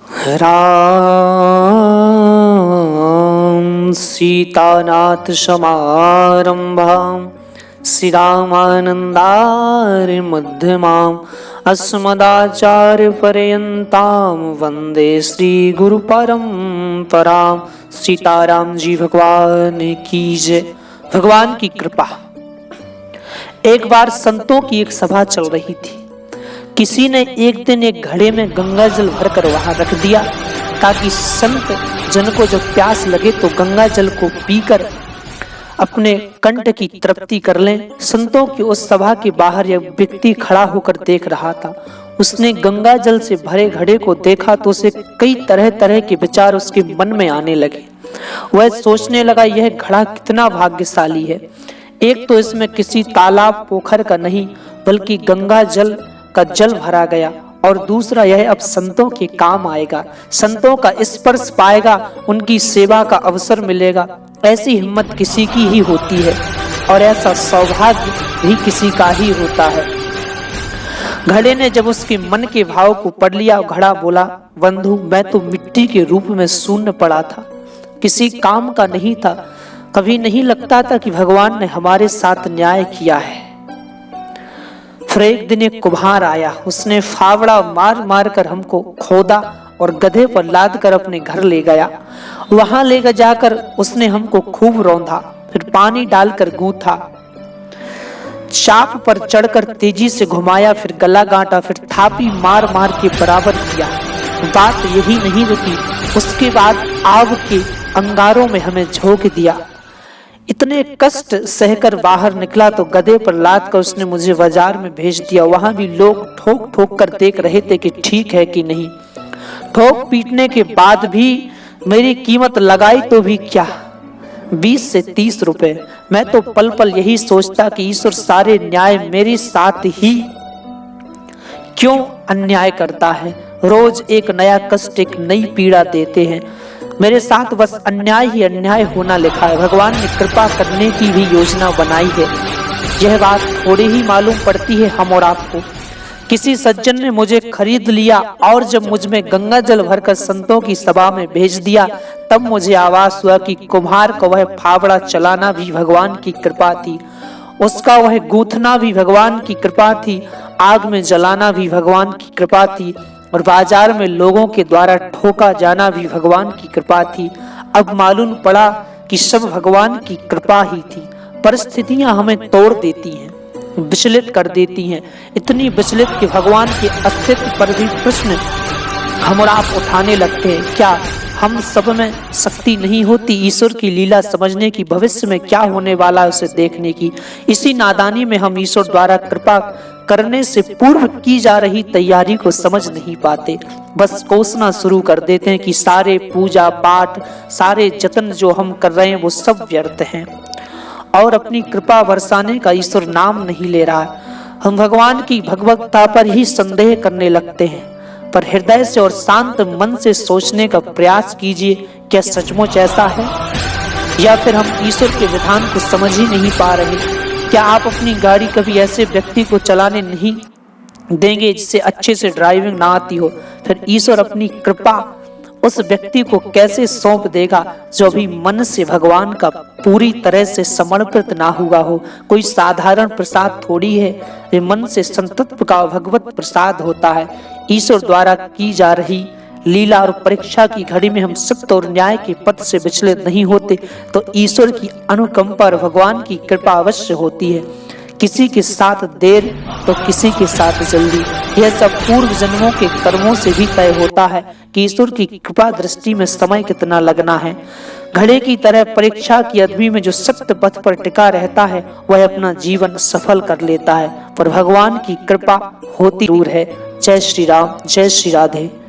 राम सीतानाथ समारंभां श्रीरामानन्दार्य मध्यमाम् अस्मदाचार्यपर्यन्तां वन्दे श्रीगुरुपरम्परां। सीताराम जी भगवान की जय। भगवान की कृपा। एक बार संतों की एक सभा चल रही थी। किसी ने एक दिन एक घड़े में गंगा जल भरकर वहां रख दिया ताकि संत जन को जब प्यास लगे तो गंगा जल को पीकर अपने कंठ की तृप्ति कर लें। संतों की उस सभा के बाहर एक व्यक्ति खड़ा होकर देख रहा था। उसने गंगा जल से भरे घड़े को देखा तो उसे कई तरह तरह के विचार उसके मन में आने लगे। वह सोचने लगा, यह घड़ा कितना भाग्यशाली है। एक तो इसमें किसी तालाब पोखर का नहीं बल्कि गंगा जल का जल भरा गया, और दूसरा यह अब संतों के काम आएगा। संतों का स्पर्श पाएगा, उनकी सेवा का अवसर मिलेगा। ऐसी हिम्मत किसी की ही होती है और ऐसा सौभाग्य भी किसी का ही होता है। घड़े ने जब उसके मन के भाव को पढ़ लिया, घड़ा बोला, बंधु मैं तो मिट्टी के रूप में शून्य पड़ा था, किसी काम का नहीं था। कभी नहीं लगता था कि भगवान ने हमारे साथ न्याय किया है। फिर एक दिन एक कुम्हार आया। उसने फावड़ा मार मार कर हमको खोदा और गधे पर लाद कर अपने घर ले गया। वहां ले जाकर उसने हमको खूब रौंदा, फिर पानी डालकर गूंथा, चाप पर चढ़कर तेजी से घुमाया, फिर गला गांटा, फिर थापी मार मार के बराबर किया। बात यही नहीं रुकी, उसके बाद आग के अंगारों में हमें झोंक दिया। इतने कष्ट सहकर बाहर निकला तो गधे पर लाद कर उसने मुझे बाजार में भेज दिया। वहां भी लोग ठोक ठोक कर देख रहे थे कि ठीक है कि नहीं। ठोक पीटने के बाद भी मेरी कीमत लगाई तो भी क्या, 20 से 30 रुपए। मैं तो पल पल यही सोचता कि ईश्वर सारे न्याय मेरे साथ ही क्यों अन्याय करता है। रोज एक नया कष्ट, एक नई पीड़ा देते हैं। मेरे साथ बस अन्याय ही अन्याय होना लिखा है। भगवान ने कृपा करने की भी योजना बनाई है। यह बात थोड़ी ही मालूम पड़ती है हम और आपको। किसी सज्जन ने मुझे खरीद लिया और जब मुझ में गंगा जल भरकर संतों की सभा में भेज दिया, तब मुझे आवाज हुआ कि कुम्हार को वह फावड़ा चलाना भी भगवान की कृपा थी, उसका वह गूंथना भी भगवान की कृपा थी, आग में जलाना भी भगवान की कृपा थी, और बाजार में लोगों के द्वारा ठोका जाना भी भगवान की कृपा थी। अब मालूम पड़ा कि सब भगवान की कृपा ही थी। परिस्थितियां हमें तोड़ देती हैं, विचलित कर देती हैं, इतनी विचलित कि भगवान के अस्तित्व पर भी प्रश्न हम और आप उठाने लगते हैं। क्या हम सब में शक्ति नहीं होती ईश्वर की लीला समझने की, भविष्य में क्या होने वाला है उसे देखने की? इसी नादानी में हम ईश्वर द्वारा कृपा करने से पूर्व की जा रही तैयारी को समझ नहीं पाते। बस कोसना शुरू कर देते हैं कि सारे पूजा पाठ, सारे जतन जो हम कर रहे हैं वो सब व्यर्थ हैं, और अपनी कृपा बरसाने का ईश्वर नाम नहीं ले रहा है। हम भगवान की भगवत्ता पर ही संदेह करने लगते हैं। पर हृदय से और शांत मन से सोचने का प्रयास कीजिए, क्या सचमुच ऐसा है, या फिर हम ईश्वर के विधान को समझ ही नहीं पा रहे? क्या आप अपनी गाड़ी कभी ऐसे व्यक्ति को चलाने नहीं देंगे जिसे अच्छे से ड्राइविंग ना आती हो? फिर ईश्वर अपनी कृपा उस व्यक्ति को कैसे सौंप देगा जो अभी मन से भगवान का पूरी तरह से समर्पित ना हुआ हो? कोई साधारण प्रसाद थोड़ी है, ये मन से संतत्व का भगवत प्रसाद होता है। ईश्वर द्वारा की जा रही लीला और परीक्षा की घड़ी में हम सत्य और न्याय के पथ से विचलित नहीं होते तो ईश्वर की अनुकंपा और भगवान की कृपा अवश्य होती है। किसी के साथ देर तो किसी के साथ जल्दी, यह सब पूर्व जन्मों के कर्मों से भी तय होता है कि ईश्वर की कृपा दृष्टि में समय कितना लगना है। घड़े की तरह परीक्षा की अग्नि में जो सत्य पथ पर टिका रहता है वह अपना जीवन सफल कर लेता है, पर भगवान की कृपा होती दूर है। जय श्री राम, जय श्री राधे।